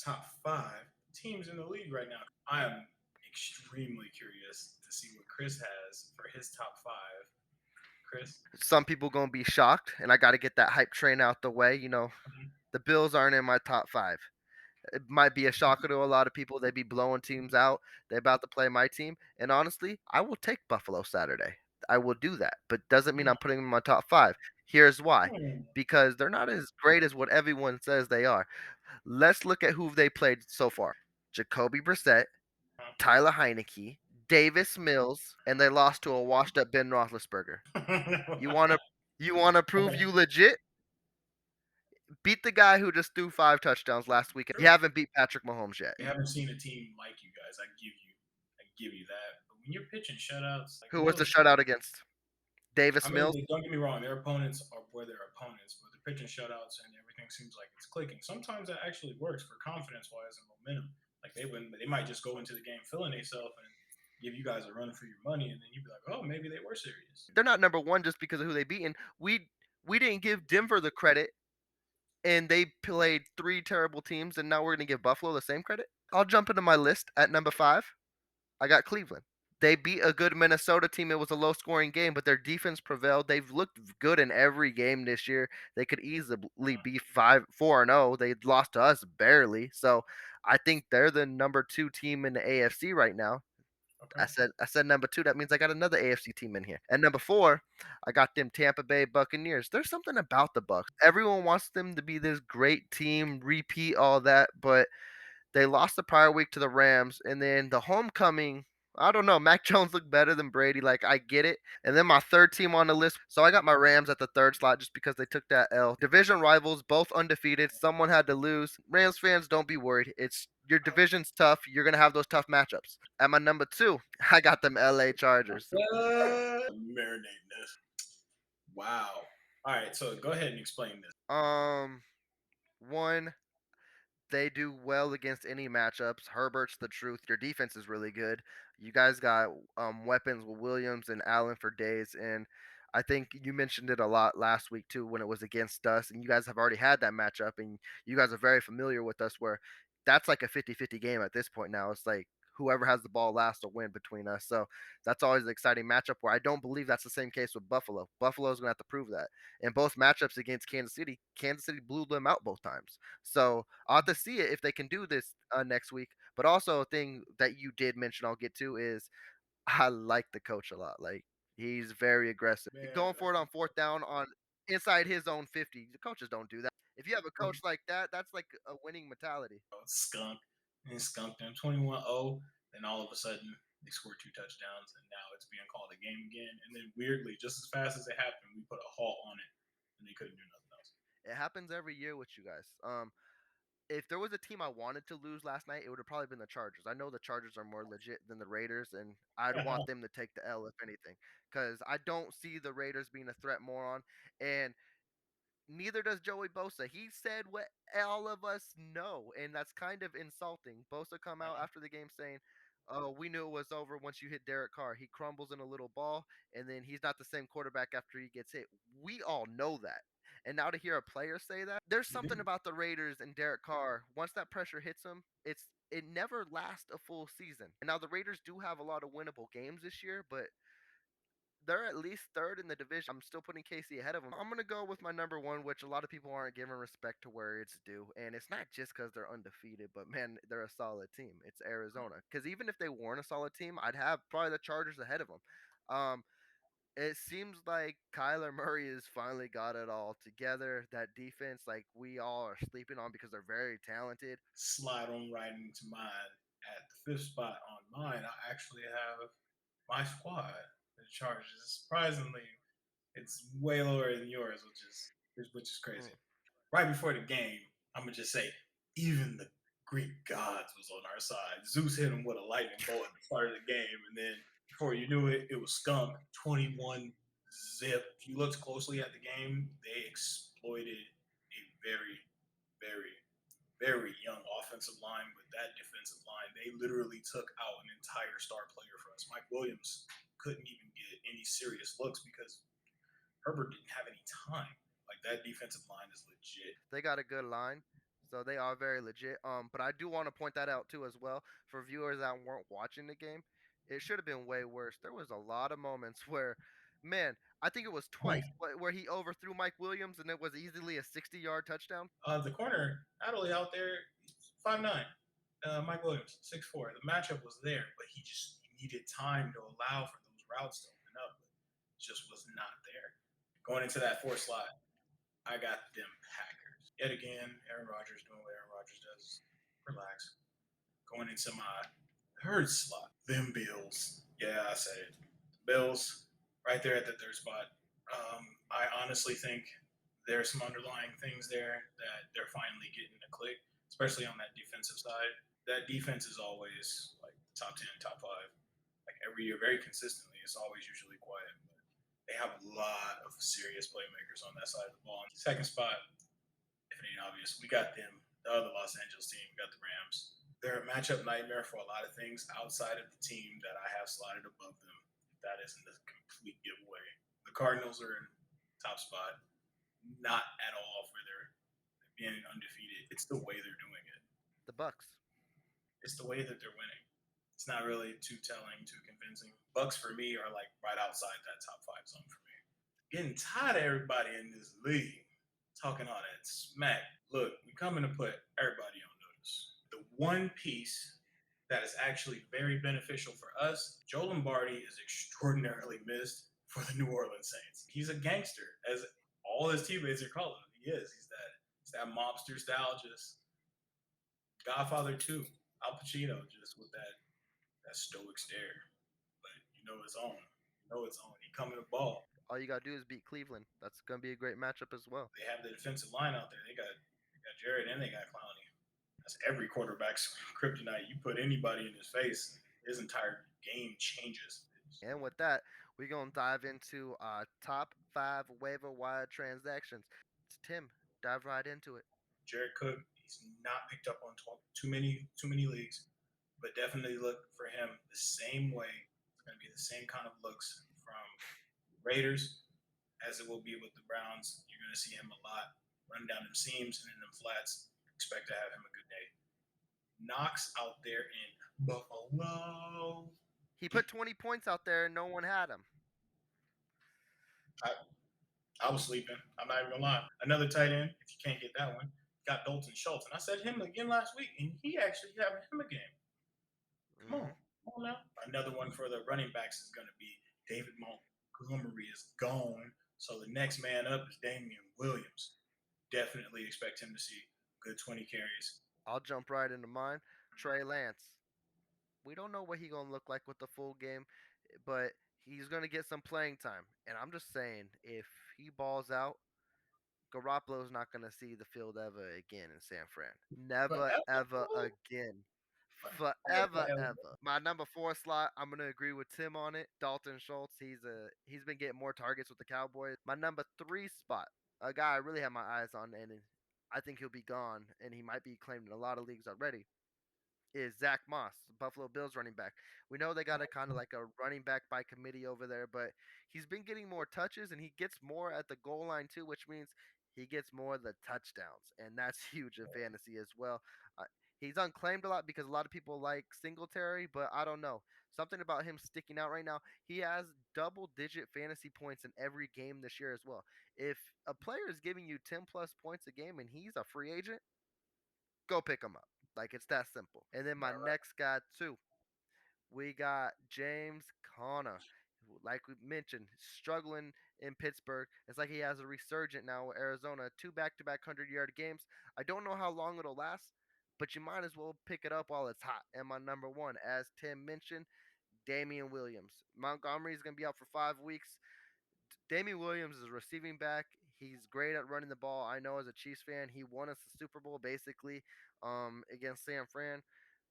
top 5 teams in the league right now. I am extremely curious to see what Chris has for his top 5. Chris? Some people gonna be shocked, and I got to get that hype train out the way. Mhm. The Bills aren't in my top five. It might be a shocker to a lot of people. They be blowing teams out. They about to play my team, and honestly, I will take Buffalo Saturday. I will do that, but doesn't mean I'm putting them in my top five. Here's why: Hmm. because they're not as great as what everyone says they are. Let's look at who they played so far: Jacoby Brissett, Tyler Heineke, Davis Mills, and they lost to a washed-up Ben Roethlisberger. You wanna you wanna prove Okay. you legit? Beat the guy who just threw 5 touchdowns last week. You haven't beat Patrick Mahomes yet. I haven't seen a team like you guys. I give you that. But when you're pitching shutouts, like Who was the Mills, shutout against? I Davis mean, Mills. don't get me wrong, their opponents are where their opponents, but they're pitching shutouts and everything seems like it's clicking. Sometimes that actually works for confidence wise and momentum. Like they might just go into the game feeling themselves and give you guys a run for your money, and then you'd be like, oh, maybe they were serious. They're not number one just because of who they beaten. We didn't give Denver the credit, and they played 3 terrible teams, and now we're gonna give Buffalo the same credit. I'll jump into my list at number 5. I got Cleveland. They beat a good Minnesota team. It was a low scoring game, but their defense prevailed. They've looked good in every game this year. They could easily be 4-0. They lost to us barely. So I think they're the number 2 team in the AFC right now. Okay. I said number 2. That means I got another AFC team in here. And number 4, I got them Tampa Bay Buccaneers. There's something about the Bucks. Everyone wants them to be this great team, repeat all that, but they lost the prior week to the Rams, and then the homecoming. I don't know. Mac Jones looked better than Brady. Like, I get it. And then my third team on the list. So I got my Rams at the third slot just because they took that L. Division rivals, both undefeated. Someone had to lose. Rams fans, don't be worried. It's your division's tough. You're gonna have those tough matchups. At my number 2, I got them LA Chargers. Marinating this. Wow. All right, so go ahead and explain this. Um, one, they do well against any matchups. Herbert's the truth. Your defense is really good. You guys got weapons with Williams and Allen for days, and I think you mentioned it a lot last week too when it was against us, and you guys have already had that matchup, and you guys are very familiar with us where that's like a 50-50 game at this point now. It's like whoever has the ball last will win between us. So that's always an exciting matchup where I don't believe that's the same case with Buffalo. Buffalo's going to have to prove that. In both matchups against Kansas City blew them out both times. So I'll have to see it if they can do this next week. But also a thing that you did mention I'll get to is I like the coach a lot. Like he's very aggressive. Man, Going for it on fourth down on inside his own 50. The coaches don't do that. If you have a coach like that, that's like a winning mentality. skunk and skunked them 21-0. Then all of a sudden they scored 2 touchdowns, and now it's being called a game again. And then weirdly, just as fast as it happened, we put a halt on it, and they couldn't do nothing else. It happens every year with you guys. If there was a team I wanted to lose last night, it would have probably been the Chargers. I know the Chargers are more legit than the Raiders, and I'd want them to take the L if anything, because I don't see the Raiders being a threat more on, and neither does Joey Bosa. He said what all of us know, and that's kind of insulting. Bosa come out after the game saying, "Oh, we knew it was over once you hit Derek Carr. He crumbles in a little ball, and then he's not the same quarterback after he gets hit." We all know that. And now to hear a player say that, there's You something do. about the Raiders and Derek Carr. Once that pressure hits him, it never lasts a full season. And now the Raiders do have a lot of winnable games this year, but they're at least third in the division. I'm still putting KC ahead of them. I'm gonna go with my number 1, which a lot of people aren't giving respect to where it's due, and it's not just because they're undefeated, but man, they're a solid team. It's Arizona. Because even if they weren't a solid team, I'd have probably the Chargers ahead of them. Um, it seems like Kyler Murray has finally got it all together. That defense, like we all are sleeping on because they're very talented. Slide on right into mine at the 5th spot on mine. I actually have my squad, the Chargers. Surprisingly, it's way lower than yours, which is crazy. Mm. Right before the game, I'm gonna just say, even the Greek gods was on our side. Zeus hit him with a lightning bolt at the start of the game, and then before you knew it, it was Skunk 21-0. If you looked closely at the game, they exploited a very, very, very young offensive line with that defensive line. They literally took out an entire star player for us. Mike Williams couldn't even get any serious looks because Herbert didn't have any time. Like that defensive line is legit. They got a good line. So they are very legit. But I do want to point that out too as well for viewers that weren't watching the game. It should have been way worse. There was a lot of moments where, man, I think it was twice where he overthrew Mike Williams and it was easily a 60-yard touchdown. The corner, Adderley out there, 5'9". Mike Williams, 6'4". The matchup was there, but he needed time to allow for those routes to open up, but just was not there. Going into that four slot, I got them Packers. Yet again, Aaron Rodgers doing what Aaron Rodgers does. Relax. Going into my third slot, them Bills. Yeah, I said it. Bills, right there at the third spot. I honestly think there's some underlying things there that they're finally getting to click, especially on that defensive side. That defense is always like top 10, top 5. Like every year, very consistently. It's always usually quiet, but they have a lot of serious playmakers on that side of the ball. Second spot, if it ain't obvious, we got them, the other Los Angeles team, we got the Rams. They're a matchup nightmare for a lot of things outside of the team that I have slotted above them. If that isn't a complete giveaway. The Cardinals are in top spot, not at all for their being undefeated. It's the way they're doing it. The Bucks. It's the way that they're winning. It's not really too telling, too convincing. Bucks for me are like right outside that top 5 zone for me. Getting tired of everybody in this league talking all that smack. Look, we coming to put everybody on notice. The one piece that is actually very beneficial for us, Joe Lombardi is extraordinarily missed for the New Orleans Saints. He's a gangster, as all his teammates are calling him. He is. He's that mobster style, just Godfather 2, Al Pacino, just with that stoic stare. But you know it's on. You know it's on. He coming to ball. All you gotta do is beat Cleveland. That's gonna be a great matchup as well. They have the defensive line out there. They got Jared and they got Clowney. That's every quarterback's kryptonite. You put anybody in his face, his entire game changes. And with that, we're gonna dive into top 5 waiver wire transactions. Tim, dive right into it. Jared Cook, he's not picked up on too many leagues, but definitely look for him the same way. It's going to be the same kind of looks from Raiders as it will be with the Browns. You're going to see him a lot run down them seams and in them flats. Expect to have him a good day. Knox out there in Buffalo. He put 20 points out there and no one had him. I was sleeping. I'm not even gonna lie. Another tight end, if you can't get that one, got Dalton Schultz. And I said him again last week, and he actually having him a game. Come on. Come on now. Another one for the running backs is gonna be David Montgomery is gone. So the next man up is Damian Williams. Definitely expect him to see good 20 carries. I'll jump right into mine. Trey Lance. We don't know what he's gonna look like with the full game, but he's gonna get some playing time. And I'm just saying, if he balls out, Garoppolo's not gonna see the field ever again in San Fran. Never ever Forever. again. Forever Forever. ever. My number 4 slot, I'm gonna agree with Tim on it. Dalton Schultz. He's been getting more targets with the Cowboys. My number 3 spot, a guy I really have my eyes on, and I think he'll be gone, and he might be claimed in a lot of leagues already, is Zach Moss, Buffalo Bills running back. We know they got a kind of like a running back by committee over there, but he's been getting more touches and he gets more at the goal line too, which means he gets more of the touchdowns, and that's huge in fantasy as well. Uh, he's unclaimed a lot because a lot of people like Singletary, but I don't know. Something about him sticking out right now. He has double-digit fantasy points in every game this year as well. If a player is giving you 10 plus points a game and he's a free agent, go pick him up. Like it's that simple. And then my Right, right. next guy too, we got James Conner. Like we mentioned, struggling in Pittsburgh. It's like he has a resurgent now with Arizona. 2 back-to-back 100-yard games. I don't know how long it'll last, but you might as well pick it up while it's hot. And my number 1, as Tim mentioned, Damian Williams. Montgomery is going to be out for 5 weeks. Damian Williams is a receiving back. He's great at running the ball. I know as a Chiefs fan, he won us the Super Bowl basically against San Fran.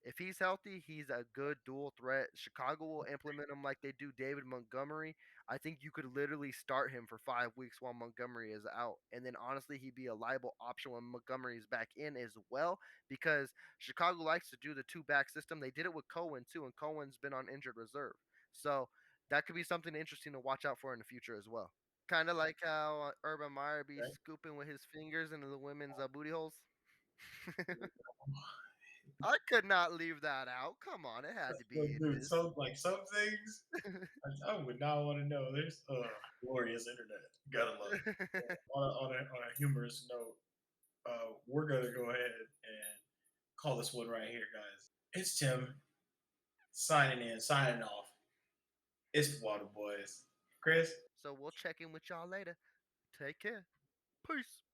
If he's healthy, he's a good dual threat. Chicago will implement him like they do David Montgomery. I think you could literally start him for 5 weeks while Montgomery is out. And then honestly, he'd be a liable option when Montgomery is back in as well, because Chicago likes to do the 2 back system. They did it with Cohen too, and Cohen's been on injured reserve. So that could be something interesting to watch out for in the future as well. Kind of like how Urban Meyer be Okay. scooping with his fingers into the women's booty holes. I could not leave that out. Come on, it had to So, be in dude, this. some things I would not want to know. There's glorious internet. Gotta love it. On a humorous note, we're gonna go ahead and call this one right here, guys. It's Tim signing in, signing off. It's the Water Boys. Chris. So we'll check in with y'all later. Take care. Peace.